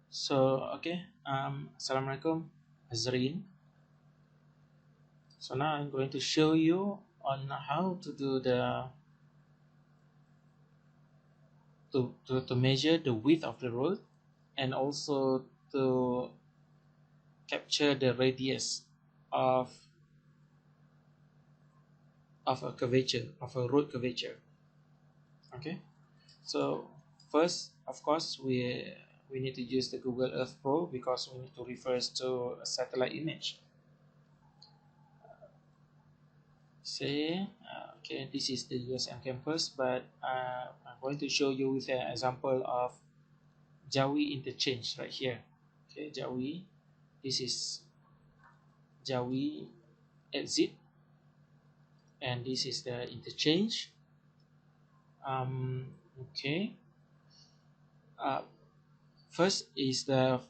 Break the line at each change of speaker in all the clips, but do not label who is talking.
Assalamualaikum, Azrin. So now I'm going to show you on how to do to measure the width of the road and also to capture the radius of a curvature of a road curvature. Okay, so first, of course, we need to use the Google Earth Pro because we need to refer to a satellite image. Okay, this is the USM campus, but I'm going to show you with an example of Jawi interchange right here. Okay, Jawi, this is Jawi exit, and this is the interchange. Okay. Uh, First is the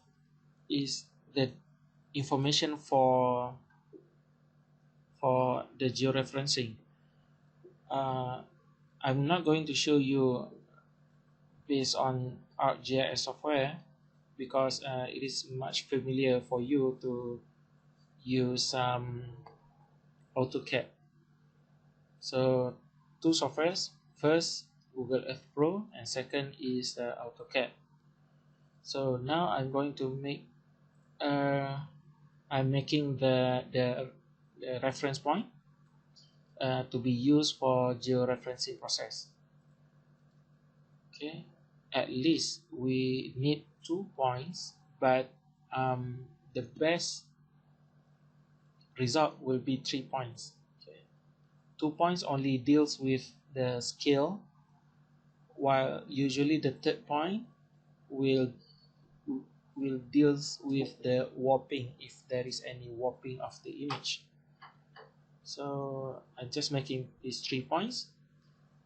information for the georeferencing. Uh, I'm not going to show you based on ArcGIS software because it is much familiar for you to use AutoCAD. So two softwares. First, Google Earth Pro, and second is AutoCAD. So now I'm making the reference point to be used for georeferencing process. Okay, at least we need 2 points, but the best result will be 3 points. Okay, 2 points only deals with the scale, while usually the third point will deals with the warping if there is any warping of the image. So I'm just making these 3 points.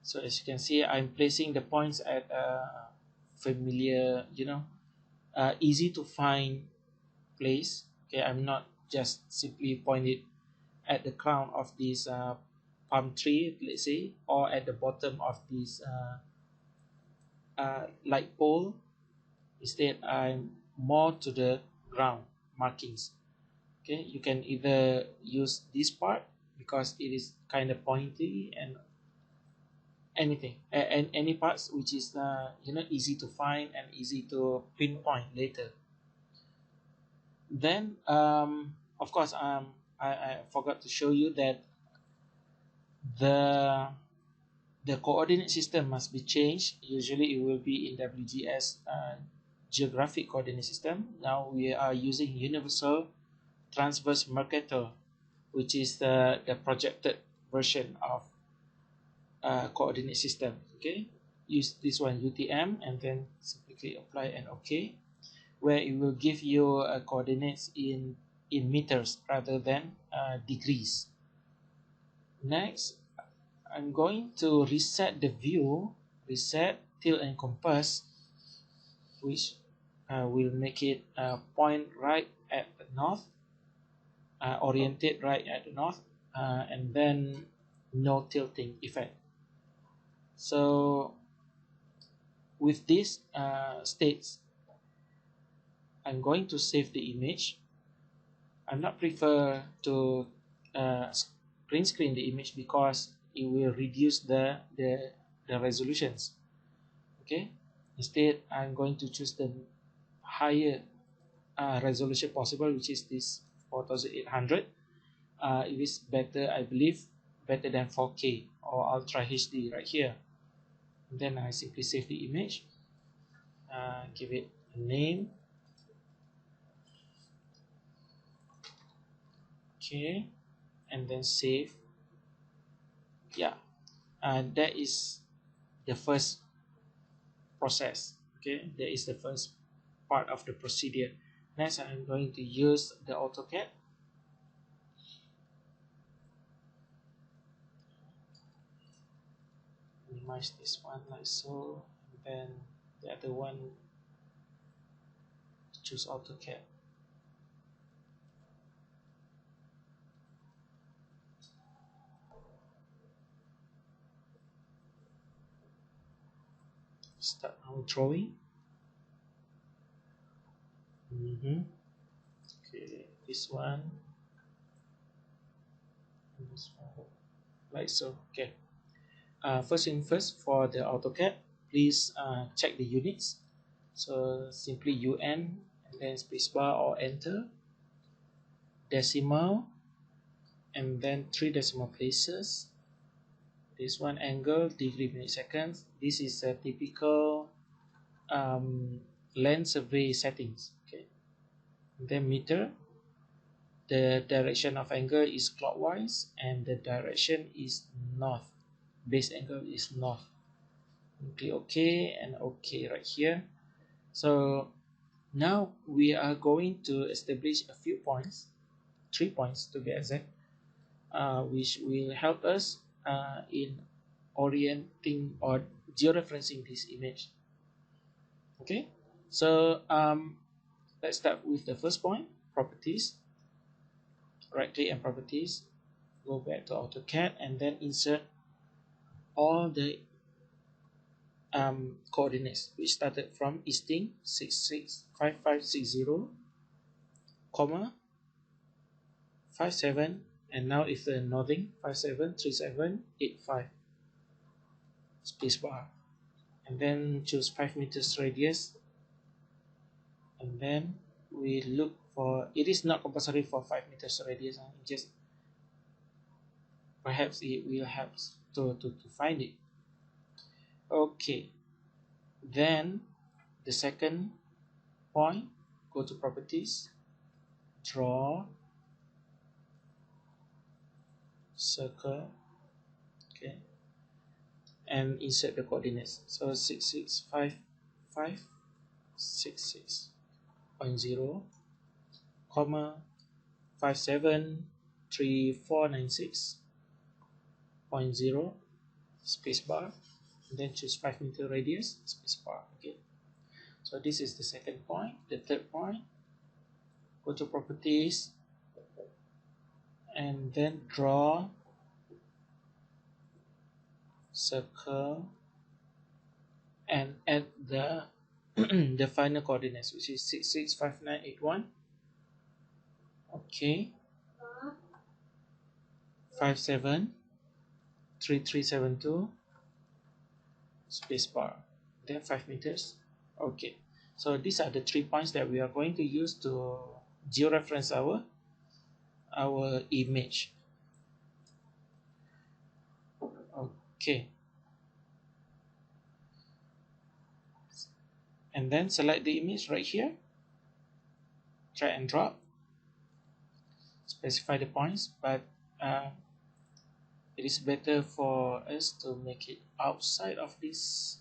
So as you can see, I'm placing the points at a familiar, easy to find place. Okay, I'm not just simply pointed at the crown of this palm tree, let's say, or at the bottom of this light pole. Instead, I'm more to the ground markings. Okay, you can either use this part because it is kind of pointy, and and any parts which is easy to find and easy to pinpoint later. Then of course I forgot to show you that the the coordinate system must be changed. Usually it will be in WGS geographic coordinate system. Now we are using universal transverse Mercator, which is the projected version of coordinate system. Okay, use this one UTM and then simply click apply and OK, where it will give you coordinates in meters rather than degrees. Next, I'm going to reset the view, reset, tilt and compass, which will make it point right at the north, oriented right at the north, and then no tilting effect. So with this states, I'm going to save the image. I'm not prefer to print screen the image because it will reduce the resolutions. Okay, instead I'm going to choose the higher resolution possible, which is this 4800. It is better, I believe, better than 4K or Ultra HD right here. And then I simply save the image, give it a name. Okay, and then save. Yeah, that is the first process. Okay, that is the first part of the procedure. Next, I'm going to use the AutoCAD. Minimize this one like so, and then the other one, choose AutoCAD. Start our drawing. Okay, this one, and this one, like so. Okay. First thing first, for the AutoCAD, please check the units. So simply UN and then spacebar or enter, decimal, and then 3 decimal places. This one angle, degree, minute, seconds. This is a typical land survey settings. Okay. And then meter, the direction of angle is clockwise and the direction is north. Base angle is north. Click OK and OK right here. So now we are going to establish a few points, 3 points to be exact, which will help us in orienting or georeferencing this image. Okay, so let's start with the first point, properties. Right click and properties, go back to AutoCAD and then insert all the coordinates which started from easting 665560, comma 57, and now if the northing 573785, spacebar, and then choose 5 meters radius, and then we look for, it is not compulsory for 5 meters radius, just perhaps it will help to find it. Okay, then the second point, go to properties, draw circle, okay, and insert the coordinates. So 665566.0, comma 573496.0, spacebar, and then choose 5 meter radius, spacebar. Okay, so this is the second point. The third point, go to properties and then draw circle and add the the final coordinates, which is 665981. Okay, 573372, spacebar, then 5 meters. Okay, so these are the 3 points that we are going to use to georeference our image. Okay, and then select the image right here, drag and drop, specify the points, but it is better for us to make it outside of these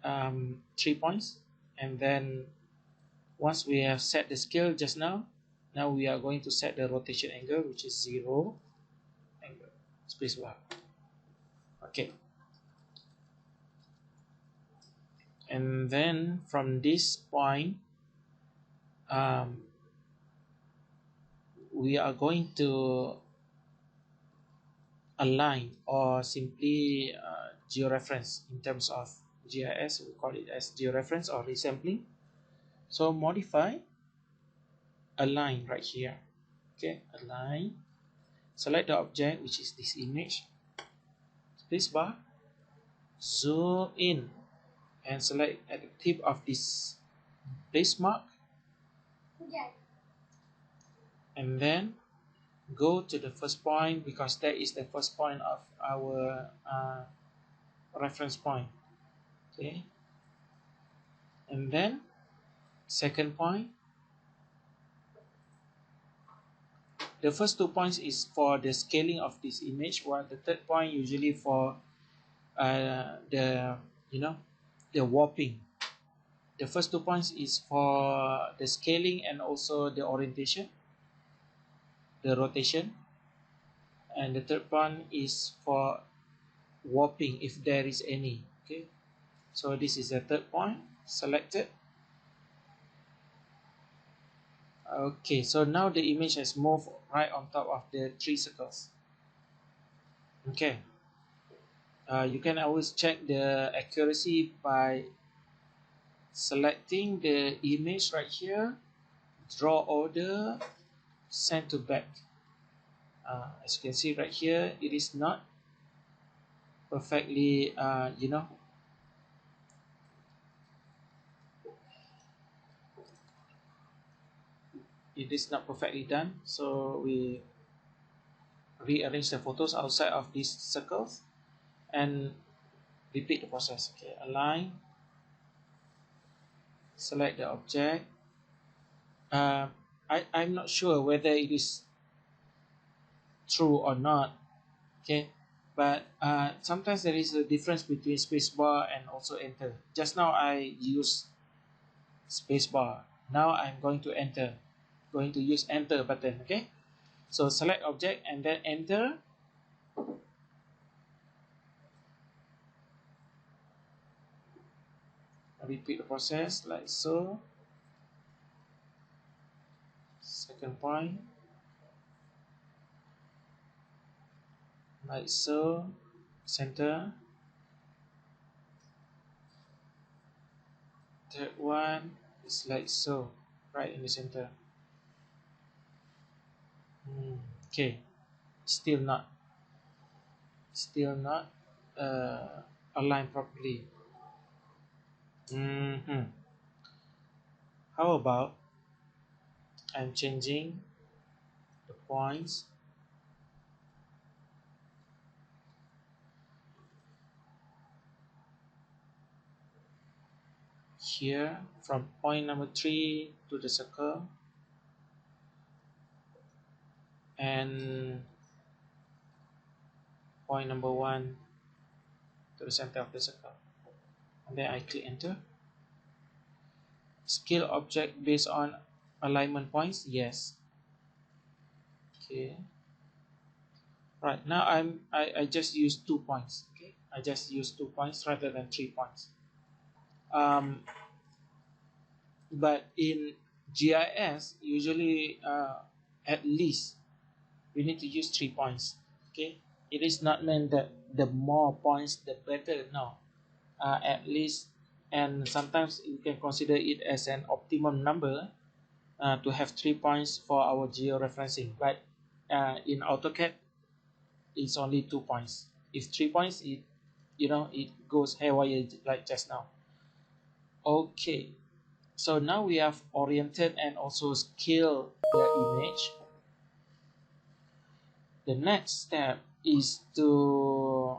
3 points. And then once we have set the scale just now we are going to set the rotation angle, which is 0 angle, spacebar. Okay, and then from this point we are going to align or simply georeference. In terms of GIS, we call it as georeference or resampling. So modify, align right here. Okay, align, select the object, which is this image, spacebar, zoom in and select at the tip of this place mark, and then go to the first point, because that is the first point of our reference point. Okay, and then second point, the first 2 points is for the scaling of this image, while the third point usually for the warping. The first 2 points is for the scaling and also the orientation, the rotation, and the third one is for warping if there is any. Okay, so this is the third point selected. Okay, so now the image has moved right on top of the 3 circles. Okay, you can always check the accuracy by selecting the image right here draw order, send to back. As you can see right here, it is not perfectly, it is not perfectly done. So we rearrange the photos outside of these circles and repeat the process. Okay, align, select the object. I'm not sure whether it is true or not. Okay, but sometimes there is a difference between spacebar and also enter. Just now I used spacebar. Now I'm going to enter. Going to use enter button. Okay, so select object and then enter. Repeat the process like so. Second point, like so. Center. Third one is like so, right in the center. Okay, still not aligned properly. How about I'm changing the points here from point number 3 to the circle and point number 1 to the center of the circle, and then I click enter. Scale object based on alignment points, yes. Okay, right now I just use 2 points. Okay, I just use 2 points rather than 3 points. But in GIS usually at least we need to use 3 points. Okay, it is not meant that the more points the better. No, at least, and sometimes you can consider it as an optimum number to have 3 points for our georeferencing. But in AutoCAD it's only 2 points. If 3 points, it goes haywire like just now. Okay, so now we have oriented and also scaled the image. The next step is to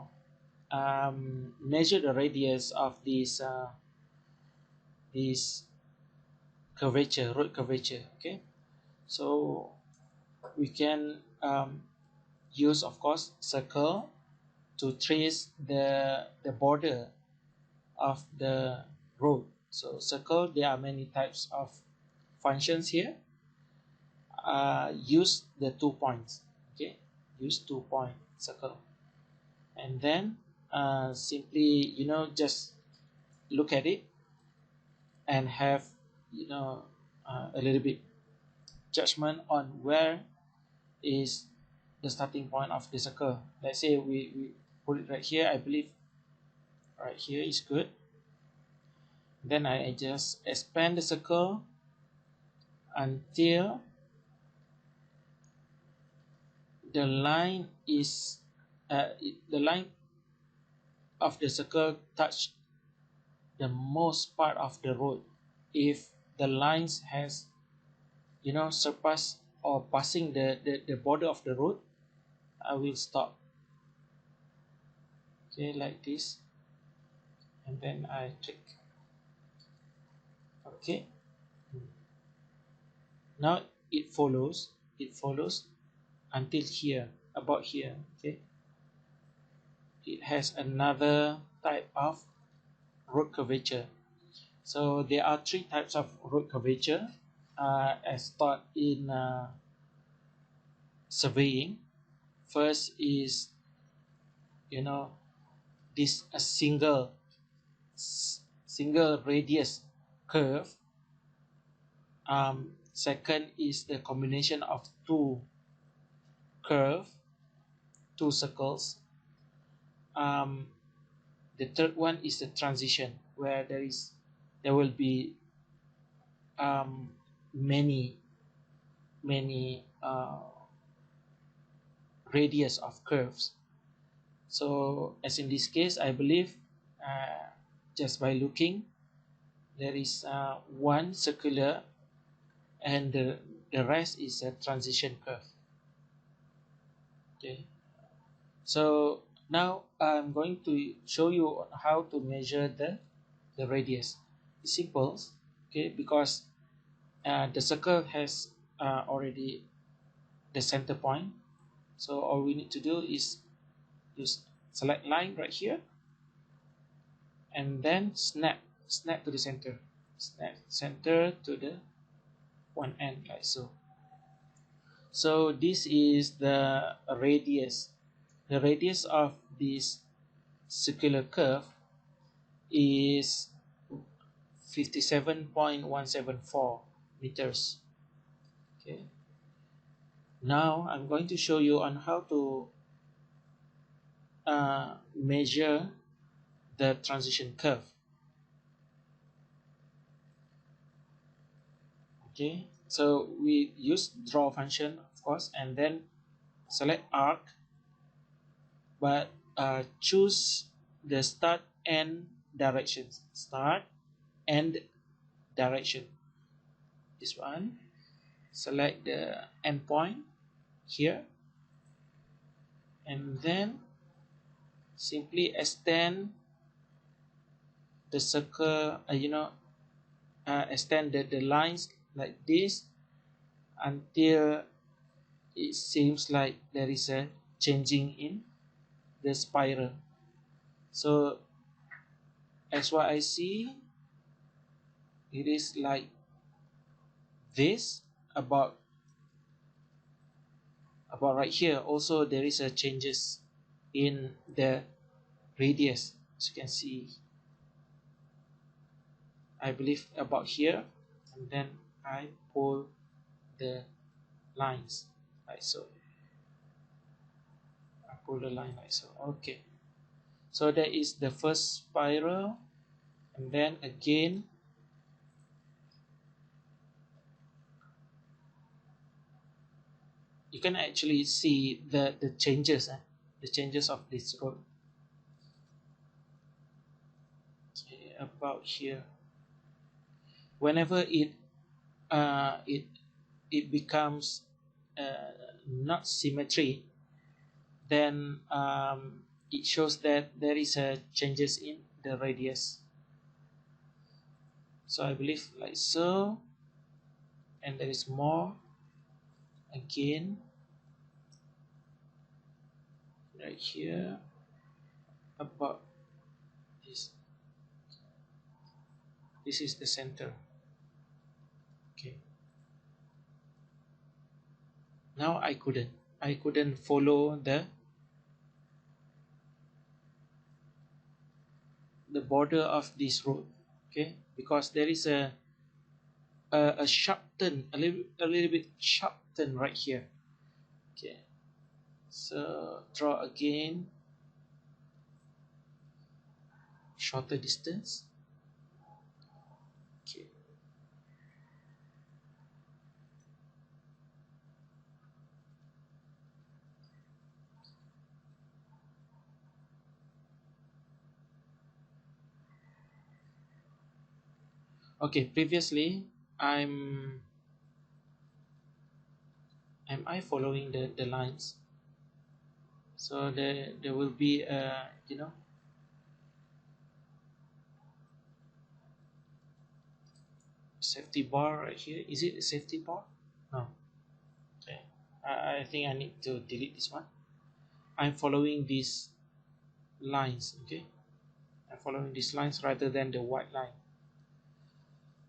measure the radius of this curvature, root curvature. Okay, so we can use, of course, circle to trace the border of the road. So circle, there are many types of functions here. Use the 2 points. Okay, use 2 point circle, and then simply just look at it and have a little bit judgment on where is the starting point of the circle. Let's say we put it right here. I believe right here is good. Then I just expand the circle until the line is the line of the circle touch the most part of the road. If the lines has surpass or passing the border of the road, I will stop. Okay, like this, and then I click. Okay, now it follows until here, about here. Okay, it has another type of road curvature. So there are 3 types of road curvature as taught in surveying. First is this a single radius curve. Second is the combination of 2 curve, 2 circles. The third one is the transition, where there will be many many radius of curves. So as in this case, I believe just by looking, there is one circular, and the rest is a transition curve. Okay, so now I'm going to show you how to measure the radius. It's simple, okay, because the circle has already the center point. So all we need to do is just select line right here, and then snap to the center, snap center to the one end, like so. So this is the radius. The radius of this circular curve is 57.174 meters. Okay. Now I'm going to show you on how to measure the transition curve. Okay, so we use draw function, of course, and then select arc, but choose the start and direction. Start and direction. This one. Select the endpoint here, and then simply extend the circle. Extend the lines like this until it seems like there is a changing in the spiral. So as what I see, it is like this. About right here also there is a changes in the radius, as you can see. I believe about here, and then I pull the lines like so. I pull the line like so. Okay, so that is the first spiral, and then again you can actually see the changes, the changes of this road. Okay, about here, whenever it becomes not symmetry, then it shows that there is a changes in the radius. So I believe like so, and there is more again right here about this. This is the center. Okay, now I couldn't follow the border of this road. Okay, because there is a sharp turn, a little bit sharp turn right here. Okay, so draw again, shorter distance. Okay, okay, previously am I following the lines? So there will be a safety bar right here. Is it a safety bar? No. Okay, I think I need to delete this one. I'm following these lines. Okay, I'm following these lines rather than the white line.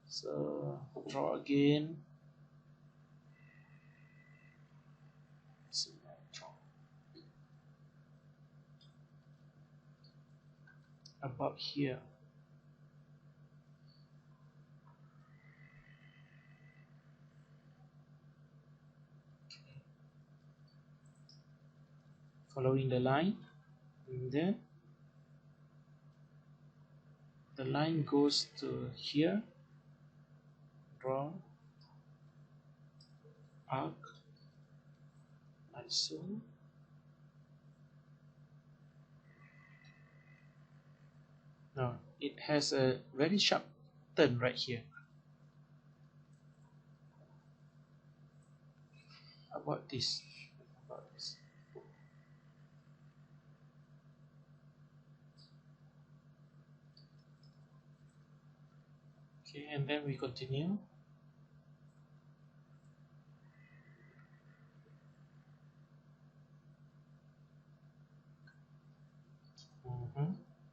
So draw again. So draw about here. Following the line, and then the line goes to here. Draw arc like so. Now it has a very sharp turn right here. About this. About this. Okay, and then we continue.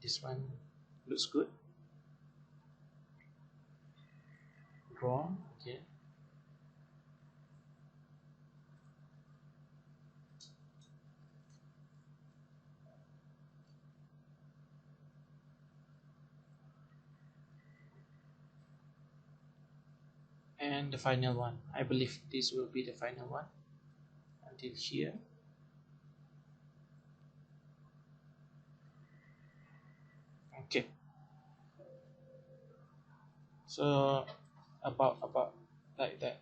This one looks good. Draw. Okay. And the final one. I believe this will be the final one until here. Okay. So about like that.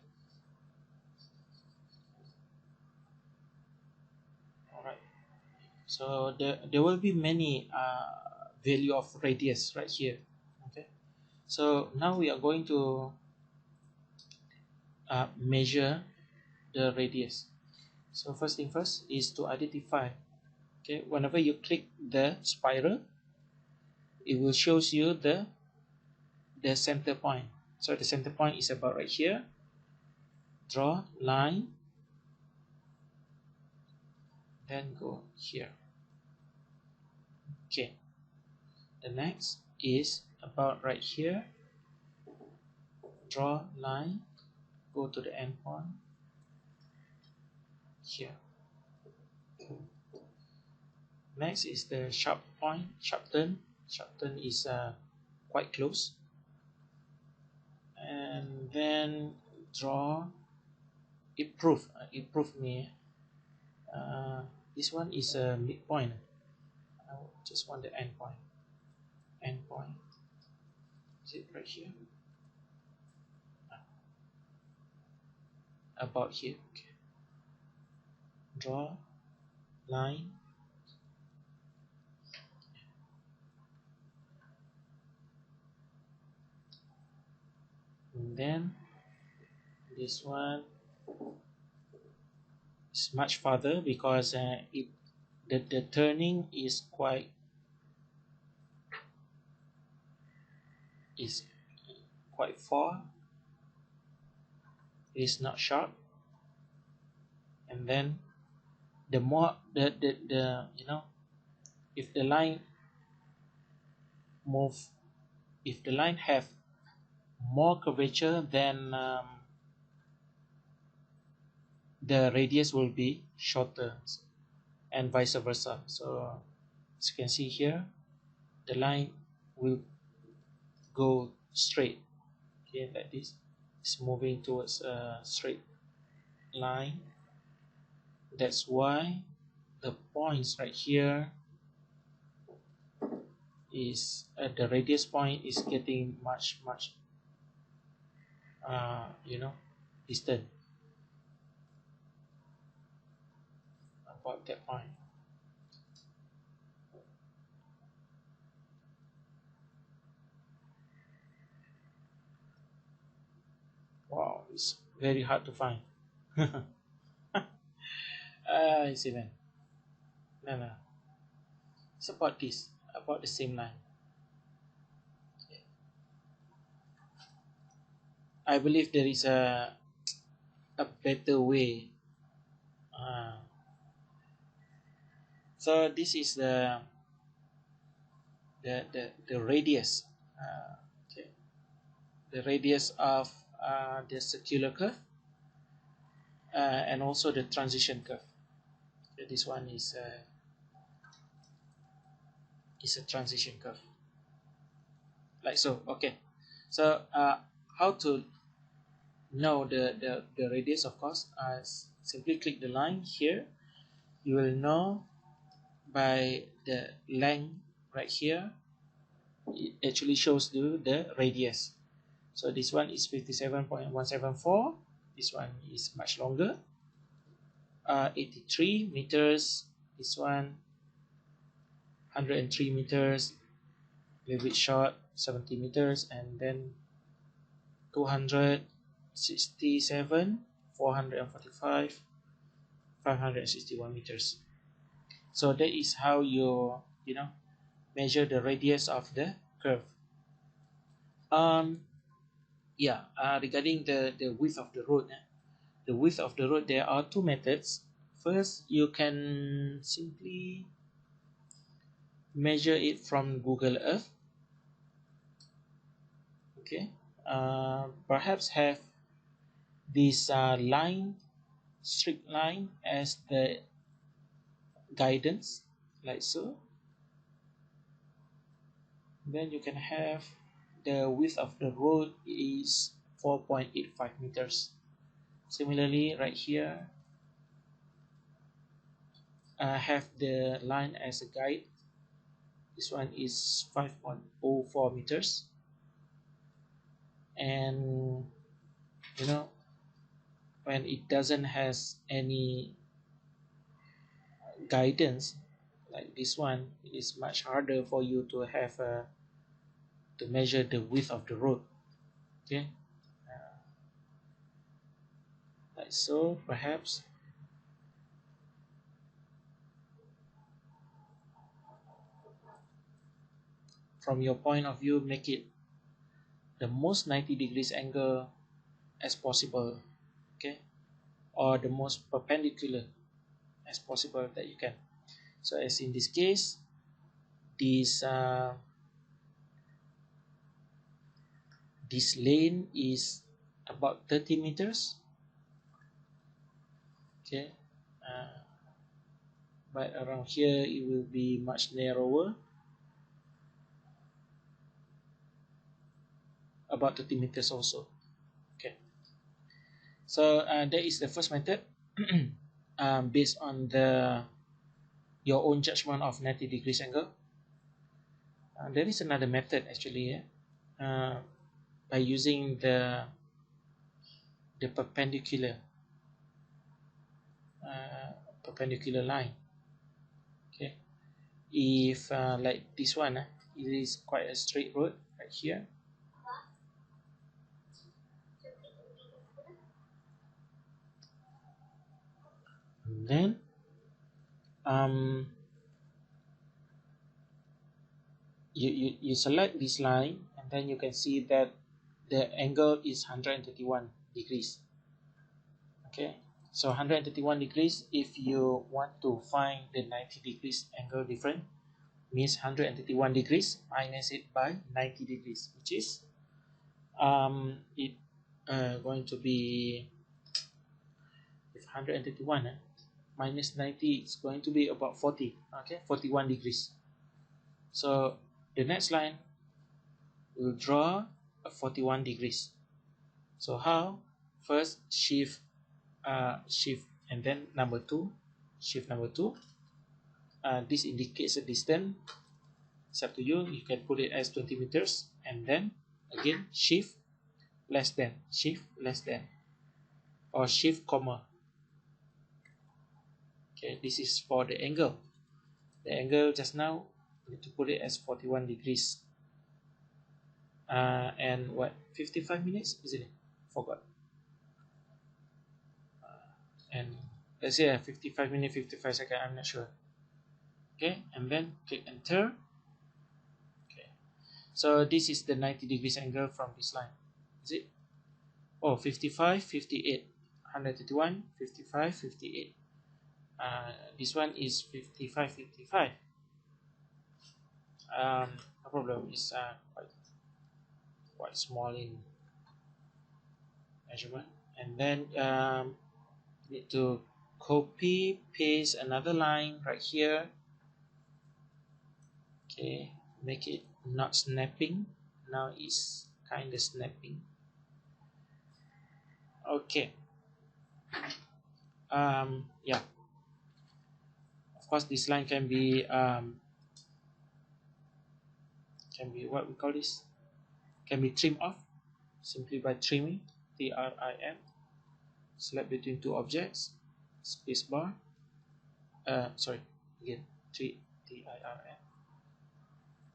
All right. So there will be many value of radius right here. Okay. So now we are going to measure the radius. So first thing first is to identify. Okay, whenever you click the spiral, it will shows you the center point. So the center point is about right here. Draw line, then go here. Okay, the next is about right here. Draw line, go to the end point here. Next is the sharp point, sharp turn. Sharp turn is quite close. And then draw improve. Improve me. This one is a midpoint. I just want the end point. End point. Is it right here? About here. Okay. Draw line. And then this one is much farther because the turning is quite far. It's not sharp. And then the more the you know, if the line move, if the line have more curvature, then the radius will be shorter, and vice versa. So as you can see here, the line will go straight. Okay, like this. It's moving towards a straight line. That's why the points right here is the radius point is getting much you know, distant about that point. Wow, it's very hard to find. It's even no, it's about this, about the same line. I believe there is a better way. So this is the radius. Okay, the radius of the circular curve, and also the transition curve. Okay, this one is a transition curve, like so. Okay, so how to know the radius? Of course, simply click the line here. You will know by the length right here. It actually shows you the radius. So this one is 57.174. This one is much longer, 83 meters. This one 103 meters, a little bit short, 70 meters, and then 267, 445, 561 meters. So that is how you know measure the radius of the curve. Um, yeah, regarding the width of the road, the width of the road, there are two methods. First, you can simply measure it from Google Earth. Okay, perhaps have this straight line as the guidance, like so. Then you can have the width of the road is 4.85 meters. Similarly, right here, have the line as a guide. This one is 5.04 meters. And when it doesn't has any guidance like this one, it is much harder for you to have to measure the width of the road. Okay, like so. Perhaps from your point of view, make it the most 90 degrees angle as possible. Okay, or the most perpendicular as possible that you can. So as in this case, this lane is about 30 meters. Okay, but around here it will be much narrower, about 30 meters also. Okay, so that is the first method. Based on your own judgment of 90 degrees angle. There is another method actually, by using the perpendicular line. Okay, if like this one, it is quite a straight road right here. And then you select this line, and then you can see that the angle is 131 degrees. Okay, so 131 degrees, if you want to find the 90 degrees angle difference, means 131 degrees minus it by 90 degrees, which is it going to be, if 131 minus 90, it's going to be about 40. Okay, 41 degrees. So the next line will draw a 41 degrees. So how? First shift and then number 2, shift number 2. This indicates a distance. It's up to you. You can put it as 20 meters, and then again shift less than, or shift comma. Okay, this is for the angle. The angle just now, we need to put it as 41 degrees. And what, 55 minutes, isn't it? Forgot. And let's say 55 minutes, 55 seconds, I'm not sure. Okay, and then click enter. Okay, so this is the 90 degrees angle from this line. Is it? Oh, 55, 58, 131, 55, 58. This one is 55, 55. No problem, it's quite small in measurement. And then need to copy paste another line right here. Okay, make it not snapping. Now it's kind of snapping. Okay. Yeah, of course this line can be what we call this, can be trimmed off simply by trimming, trim. select between two objects, spacebar, sorry, again, TIRN,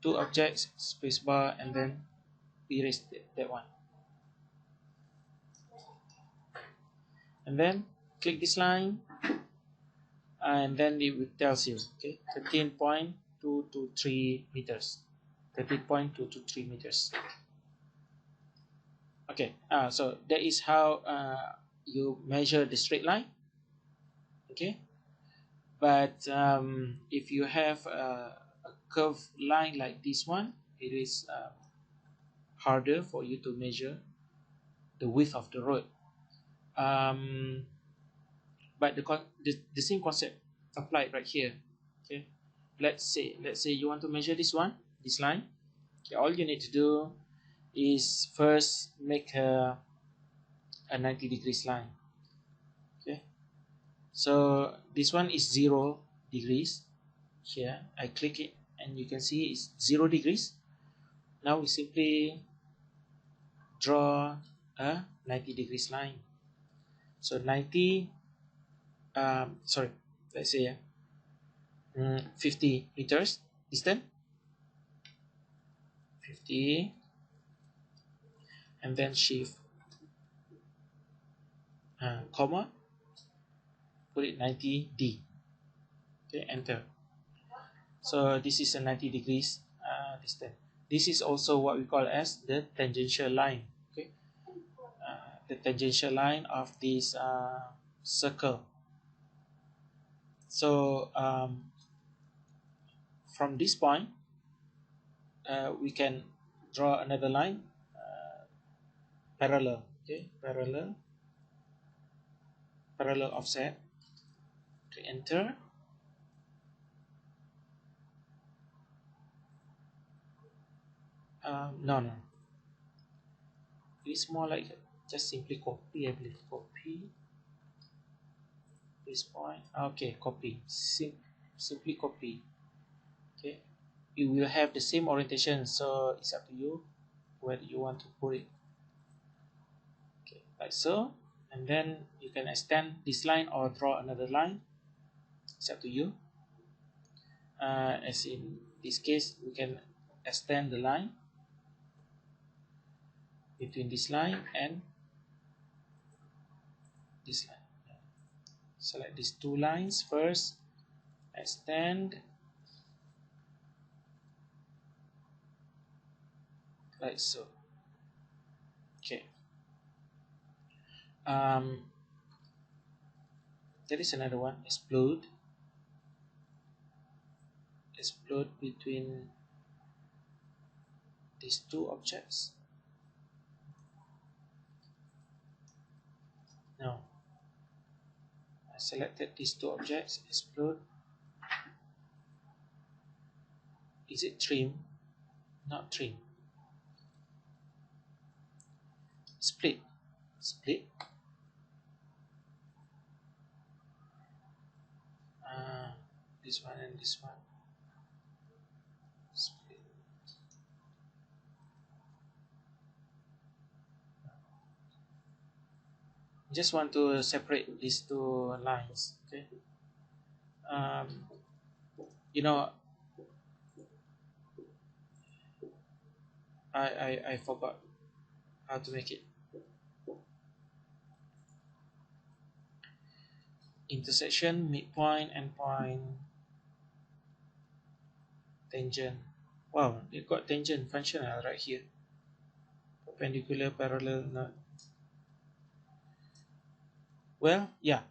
two objects, spacebar, and then erase that one. And then click this line, and then it will tells you, okay, 13.223 meters. 13.223 meters. Okay, so that is how you measure the straight line. Okay, but if you have a curved line like this one, it is harder for you to measure the width of the road. But the same concept applied right here. Okay, let's say you want to measure this line. Okay, all you need to do is first make a 90 degrees line. Okay, so this one is 0 degrees. Here I click it and you can see it's 0 degrees. Now we simply draw a 90 degrees line. So 90, sorry, let's say 50 meters distance, 50, and then shift comma, put it 90D. Okay, enter. So this is a 90 degrees distance. This is also what we call as the tangential line. Okay, the tangential line of this circle. So from this point, we can draw another line parallel. Okay, parallel offset. Okay, enter. No, it's more like just simply copy. I believe copy this point. Okay, copy. Simply copy. Okay, you will have the same orientation, so it's up to you where you want to put it. Okay, like so, and then you can extend this line or draw another line. It's up to you. As in this case, we can extend the line between this line and this line. Select these two lines first, extend like so. Okay. There is another one. Explode between these two objects. No. I selected these two objects. Explode. Is it trim? Not trim. Split. This one and this one. Split. Just want to separate these two lines. Okay. You know, I forgot how to make it. Intersection, midpoint, endpoint, tangent. Wow, it got tangent functional right here. Perpendicular, parallel, not. Well, yeah.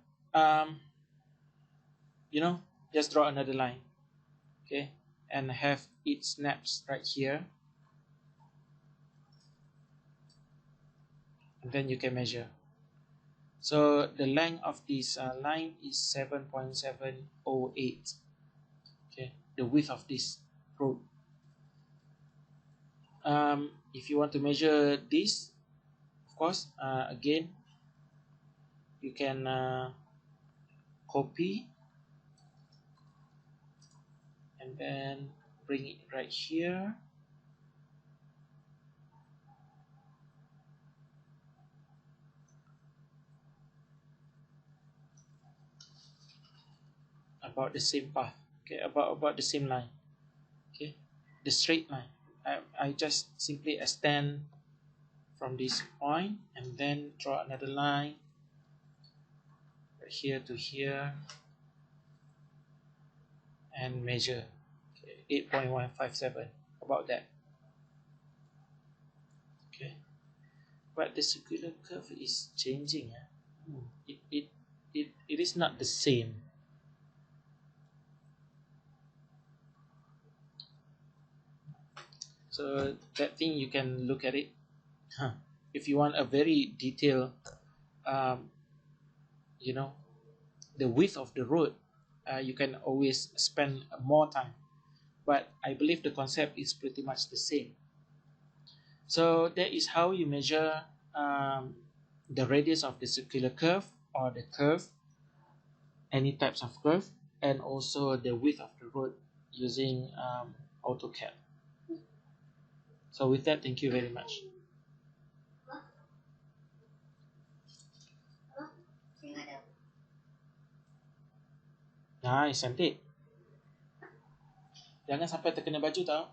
You know, just draw another line. Okay, and have it snaps right here. And then you can measure. So the length of this line is 7.708. Okay, the width of this road. If you want to measure this, of course, again, you can copy and then bring it right here. about the same path. Okay, about the same line. Okay, the straight line. I just simply extend from this point and then draw another line here to here and measure. Okay, 8.157, about that. Okay, but the circular curve is changing. It is not the same. So that thing you can look at it. If you want a very detailed, um, you know, the width of the road, you can always spend more time. But I believe the concept is pretty much the same. So that is how you measure the radius of the circular curve or the curve, any types of curve, and also the width of the road using AutoCAD. So with that, thank you very much. Nice, cantik. Jangan sampai terkena baju tau.